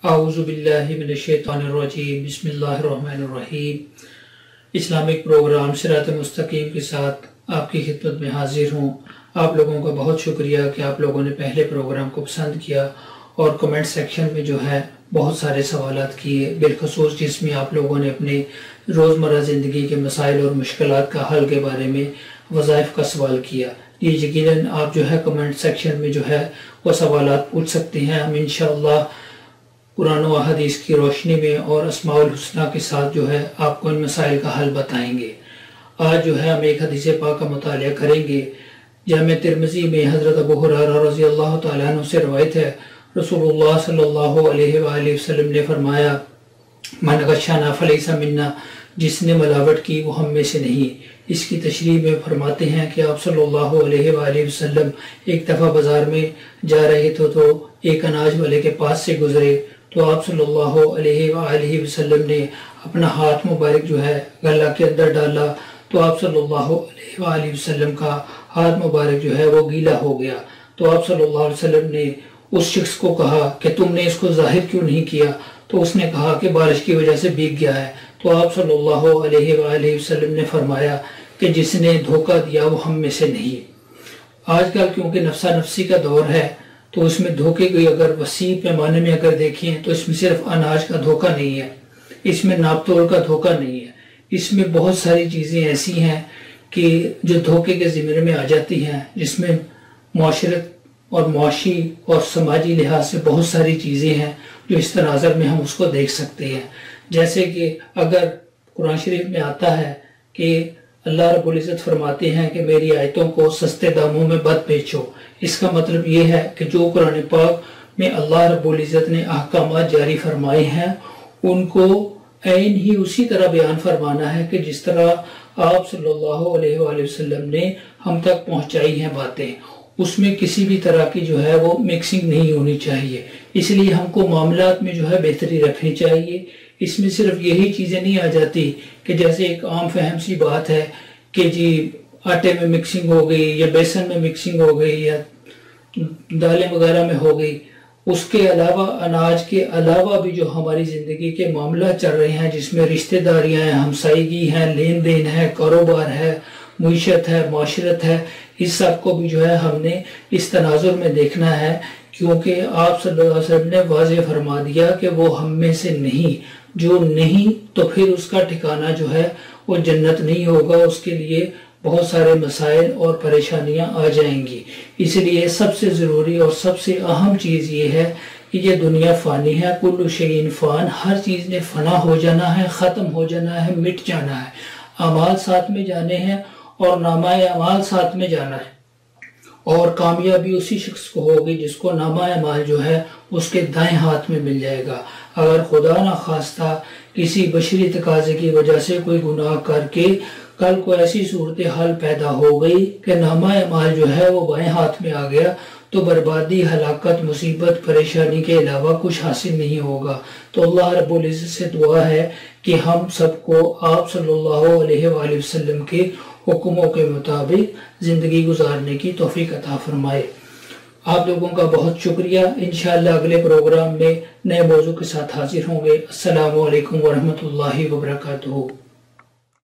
اعوذ باللہ من الشیطان الرجیم بسم اللہ الرحمن الرحیم۔ اسلامک پروگرام صراط مستقیم کے ساتھ آپ کی خدمت میں حاضر ہوں۔ آپ لوگوں کا بہت شکریہ کہ آپ لوگوں نے پہلے پروگرام کو پسند کیا اور کمنٹ سیکشن میں جو ہے بہت سارے سوالات کیے، بالخصوص جس میں آپ لوگوں نے اپنے روزمرہ زندگی کے مسائل اور مشکلات کا حل کے بارے میں وظائف کا سوال کیا۔ یہ یقیناً آپ جو ہے کمنٹ سیکشن میں جو ہے وہ سوالات پوچھ سکتے ہیں۔ ہم انشاءاللہ قرآن و حدیث کی روشنی میں اور اسماء الحسنہ کے ساتھ جو ہے آپ کو ان مسائل کا حل بتائیں گے۔ آج جو ہے ہم ایک حدیث پاک کا مطالعہ کریں گے۔ جامع ترمذی میں حضرت ابو ہریرہ رضی اللہ تعالیٰ عنہ سے روایت ہے، رسول اللہ صلی اللہ علیہ وآلہ وسلم نے فرمایا، من غشنا فلیس منا، جس نے ملاوٹ کی وہ ہم میں سے نہیں۔ اس کی تشریح میں فرماتے ہیں کہ آپ صلی اللہ علیہ وآلہ وسلم ایک دفعہ بازار میں جا رہے تھے تو ایک اناج والے کے پاس سے گزرے تو آپ صلی اللہ علیہ وآلہ وسلم نے اپنا ہاتھ مبارک جو ہے غلہ کے اندر ڈالا تو آپ صلی اللہ علیہ وآلہ وسلم کا ہاتھ مبارک جو ہے وہ گیلا ہو گیا۔ تو آپ صلی اللہ علیہ وسلم نے اس شخص کو کہا کہ تم نے اس کو ظاہر کیوں نہیں کیا؟ تو اس نے کہا کہ بارش کی وجہ سے بھیگ گیا ہے۔ تو آپ صلی اللہ علیہ وآلہ وسلم نے فرمایا کہ جس نے دھوکہ دیا وہ ہم میں سے نہیں۔ آج کل کیونکہ نفسا نفسی کا دور ہے تو اس میں دھوکے کی اگر وسیع پیمانے میں اگر دیکھیں تو اس میں صرف اناج کا دھوکہ نہیں ہے، اس میں ناپ تول کا دھوکہ نہیں ہے، اس میں بہت ساری چیزیں ایسی ہیں کہ جو دھوکے کے زمرے میں آ جاتی ہیں، جس میں معاشرت اور معاشی اور سماجی لحاظ سے بہت ساری چیزیں ہیں جو اس تناظر میں ہم اس کو دیکھ سکتے ہیں۔ جیسے کہ اگر قرآن شریف میں آتا ہے کہ اللہ رب العزت فرماتے ہیں کہ میری آیتوں کو سستے داموں میں مت بیچو، اس کا مطلب یہ ہے کہ جو قرآن پاک میں اللہ رب العزت نے احکامات جاری فرمائے ہیں ان کو عین ہی اسی طرح بیان فرمانا ہے کہ جس طرح آپ صلی اللہ علیہ وآلہ وسلم نے ہم تک پہنچائی ہیں باتیں، اس میں کسی بھی طرح کی جو ہے وہ مکسنگ نہیں ہونی چاہیے۔ اس لیے ہم کو معاملات میں جو ہے بہتری رکھنی چاہیے۔ اس میں صرف یہی چیزیں نہیں آ جاتی کہ جیسے ایک عام فہم سی بات ہے کہ جی آٹے میں مکسنگ ہو گئی یا بیسن میں مکسنگ ہو گئی یا دالیں وغیرہ میں ہو گئی۔ اس کے علاوہ اناج کے علاوہ بھی جو ہماری زندگی کے معاملات چل رہے ہیں جس میں رشتہ داریاں ہیں، ہمسائیگی ہیں، لین دین ہے، کاروبار ہے، معیشت ہے، معاشرت ہے، اس سب کو بھی جو ہے ہم نے اس تناظر میں دیکھنا ہے، کیونکہ آپ صلی اللہ علیہ وسلم نے واضح فرما دیا کہ وہ ہم میں سے نہیں، جو نہیں تو پھر اس کا ٹھکانہ جو ہے وہ جنت نہیں ہوگا، اس کے لیے بہت سارے مسائل اور پریشانیاں آ جائیں گی۔ اس لیے سب سے ضروری اور سب سے اہم چیز یہ ہے کہ یہ دنیا فانی ہے، کل شیء فان، ہر چیز نے فنا ہو جانا ہے، ختم ہو جانا ہے، مٹ جانا ہے۔ اعمال ساتھ میں جانے ہیں اور نامہ اعمال ساتھ میں جانا ہے، اور کامیابی اسی شخص کو ہوگی جس کو نامہ اعمال جو ہے اس کے دائیں ہاتھ میں مل جائے گا۔ اگر خدا نہ خواستہ کسی بشری تقاضے کی وجہ سے کوئی گناہ کر کے کل کو ایسی صورتحال پیدا ہو گئی کہ نامہ اعمال جو ہے وہ بائیں ہاتھ میں آ گیا تو بربادی، ہلاکت، مصیبت، پریشانی کے علاوہ کچھ حاصل نہیں ہوگا۔ تو اللہ رب العزت سے دعا ہے کہ ہم سب کو آپ صلی اللہ علیہ وآلہ وسلم کے حکموں کے مطابق زندگی گزارنے کی توفیق عطا فرمائے۔ آپ لوگوں کا بہت شکریہ۔ انشاءاللہ اگلے پروگرام میں نئے موضوع کے ساتھ حاضر ہوں گے۔ السلام علیکم ورحمۃ اللہ وبرکاتہ۔